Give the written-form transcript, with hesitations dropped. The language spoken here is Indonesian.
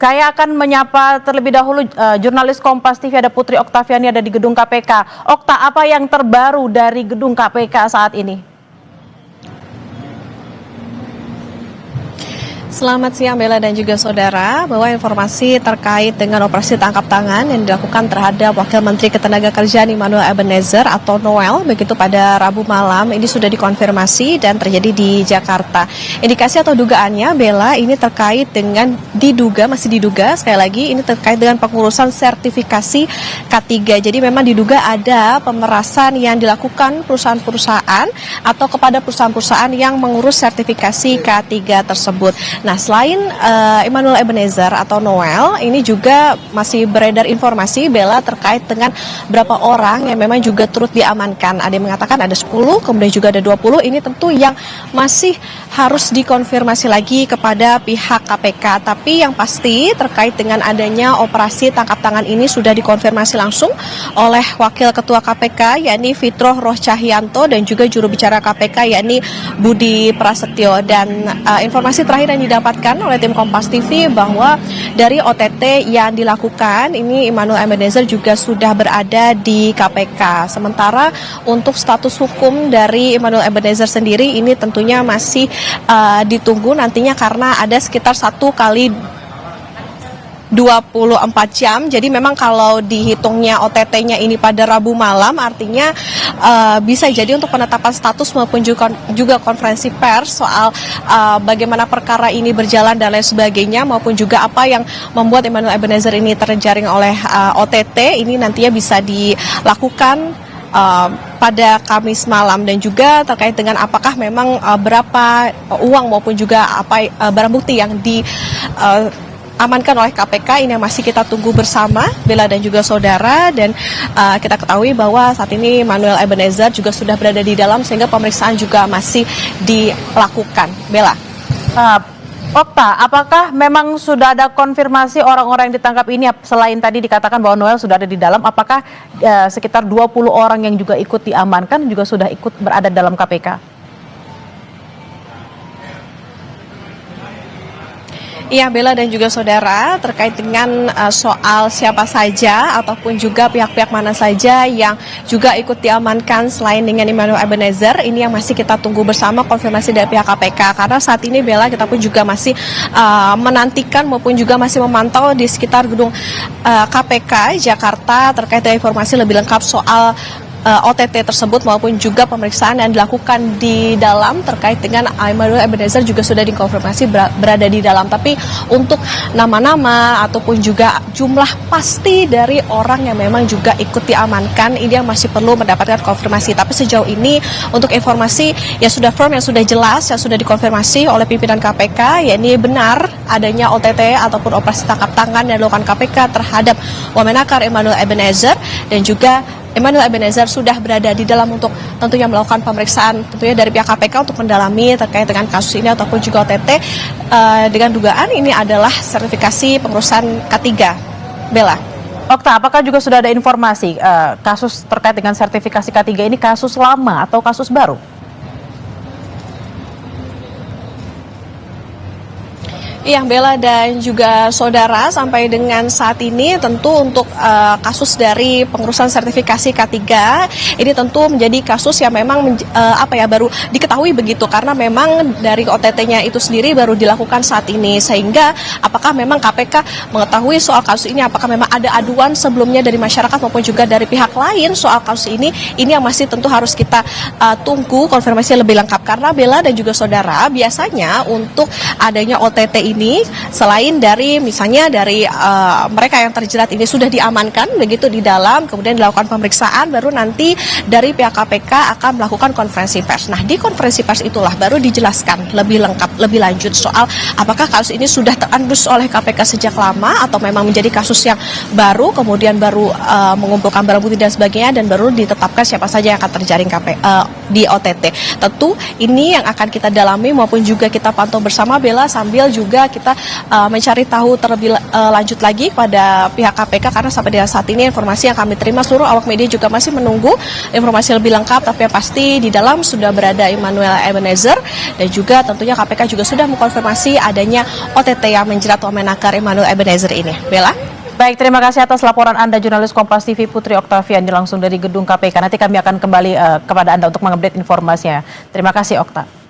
Saya akan menyapa terlebih dahulu jurnalis Kompas TV, ada Putri Oktaviani, ada di gedung KPK. Okta, apa yang terbaru dari gedung KPK saat ini? Selamat siang Bella dan juga saudara, bahwa informasi terkait dengan operasi tangkap tangan yang dilakukan terhadap Wakil Menteri Ketenagakerjaan Immanuel Ebenezer atau Noel begitu pada Rabu malam ini sudah dikonfirmasi dan terjadi di Jakarta. Indikasi atau dugaannya Bella ini terkait dengan masih diduga sekali lagi ini terkait dengan pengurusan sertifikasi K3. Jadi memang diduga ada pemerasan yang dilakukan perusahaan-perusahaan atau kepada perusahaan-perusahaan yang mengurus sertifikasi K3 tersebut. Nah, selain Immanuel Ebenezer atau Noel, ini juga masih beredar informasi Bella terkait dengan berapa orang yang memang juga turut diamankan. Ada yang mengatakan ada 10, kemudian juga ada 20. Ini tentu yang masih harus dikonfirmasi lagi kepada pihak KPK. Tapi yang pasti terkait dengan adanya operasi tangkap tangan ini sudah dikonfirmasi langsung oleh Wakil Ketua KPK yakni Fitroh Roh Cahyanto dan juga juru bicara KPK yakni Budi Prasetyo. Dan informasi terakhir yang didapatkan oleh tim Kompas TV bahwa dari OTT yang dilakukan ini Immanuel Ebenezer juga sudah berada di KPK. Sementara untuk status hukum dari Immanuel Ebenezer sendiri ini tentunya masih ditunggu nantinya karena ada sekitar 1 kali 24 jam. Jadi memang kalau dihitungnya OTT-nya ini pada Rabu malam artinya bisa jadi untuk penetapan status maupun juga konferensi pers soal bagaimana perkara ini berjalan dan lain sebagainya maupun juga apa yang membuat Immanuel Ebenezer ini terjaring oleh OTT ini nantinya bisa dilakukan pada Kamis malam. Dan juga terkait dengan apakah memang berapa uang maupun juga barang bukti yang amankan oleh KPK ini yang masih kita tunggu bersama Bella dan juga saudara. Dan kita ketahui bahwa saat ini Immanuel Ebenezer juga sudah berada di dalam sehingga pemeriksaan juga masih dilakukan. Bella. Okta, apakah memang sudah ada konfirmasi orang-orang yang ditangkap ini selain tadi dikatakan bahwa Noel sudah ada di dalam, apakah sekitar 20 orang yang juga ikut diamankan juga sudah ikut berada dalam KPK? Iya Bella dan juga saudara, terkait dengan soal siapa saja ataupun juga pihak-pihak mana saja yang juga ikut diamankan selain dengan Immanuel Ebenezer, ini yang masih kita tunggu bersama konfirmasi dari pihak KPK. Karena saat ini Bella kita pun juga masih menantikan maupun juga masih memantau di sekitar gedung KPK Jakarta terkait dengan informasi lebih lengkap soal OTT tersebut maupun juga pemeriksaan yang dilakukan di dalam terkait dengan Immanuel Ebenezer juga sudah dikonfirmasi berada di dalam. Tapi untuk nama-nama ataupun juga jumlah pasti dari orang yang memang juga ikut diamankan ini yang masih perlu mendapatkan konfirmasi. Tapi sejauh ini untuk informasi yang sudah firm, yang sudah jelas, yang sudah dikonfirmasi oleh pimpinan KPK yakni benar adanya OTT ataupun operasi tangkap tangan yang dilakukan KPK terhadap Wamenakar Immanuel Ebenezer, dan juga Immanuel Ebenezer sudah berada di dalam untuk tentunya melakukan pemeriksaan tentunya dari pihak KPK untuk mendalami terkait dengan kasus ini ataupun juga OTT dengan dugaan ini adalah sertifikasi pengurusan K3. Bella. Okta, apakah juga sudah ada informasi kasus terkait dengan sertifikasi K3 ini kasus lama atau kasus baru? Iya Bella dan juga saudara, sampai dengan saat ini tentu untuk kasus dari pengurusan sertifikasi K3 ini tentu menjadi kasus yang memang baru diketahui begitu karena memang dari OTT-nya itu sendiri baru dilakukan saat ini, sehingga apakah memang KPK mengetahui soal kasus ini, apakah memang ada aduan sebelumnya dari masyarakat maupun juga dari pihak lain soal kasus ini yang masih tentu harus kita tunggu konfirmasi lebih lengkap. Karena Bella dan juga saudara, biasanya untuk adanya OTT ini selain dari misalnya dari mereka yang terjerat ini sudah diamankan begitu di dalam, kemudian dilakukan pemeriksaan, baru nanti dari pihak KPK akan melakukan konferensi pers. Nah, di konferensi pers itulah baru dijelaskan lebih lengkap, lebih lanjut soal apakah kasus ini sudah terendus oleh KPK sejak lama atau memang menjadi kasus yang baru, kemudian baru mengumpulkan barang bukti dan sebagainya, dan baru ditetapkan siapa saja yang akan terjaring di OTT. Tentu ini yang akan kita dalami maupun juga kita pantau bersama Bella, sambil juga juga kita mencari tahu terlebih lanjut lagi pada pihak KPK, karena sampai dengan saat ini informasi yang kami terima seluruh awak media juga masih menunggu informasi lebih lengkap, tapi yang pasti di dalam sudah berada Emmanuel Ebenezer dan juga tentunya KPK juga sudah mengkonfirmasi adanya OTT yang menjerat Wamenakar Emmanuel Ebenezer ini. Bella? Baik, terima kasih atas laporan Anda jurnalis Kompas TV Putri Oktaviani langsung dari gedung KPK. Nanti kami akan kembali kepada Anda untuk mengupdate informasinya. Terima kasih Okta.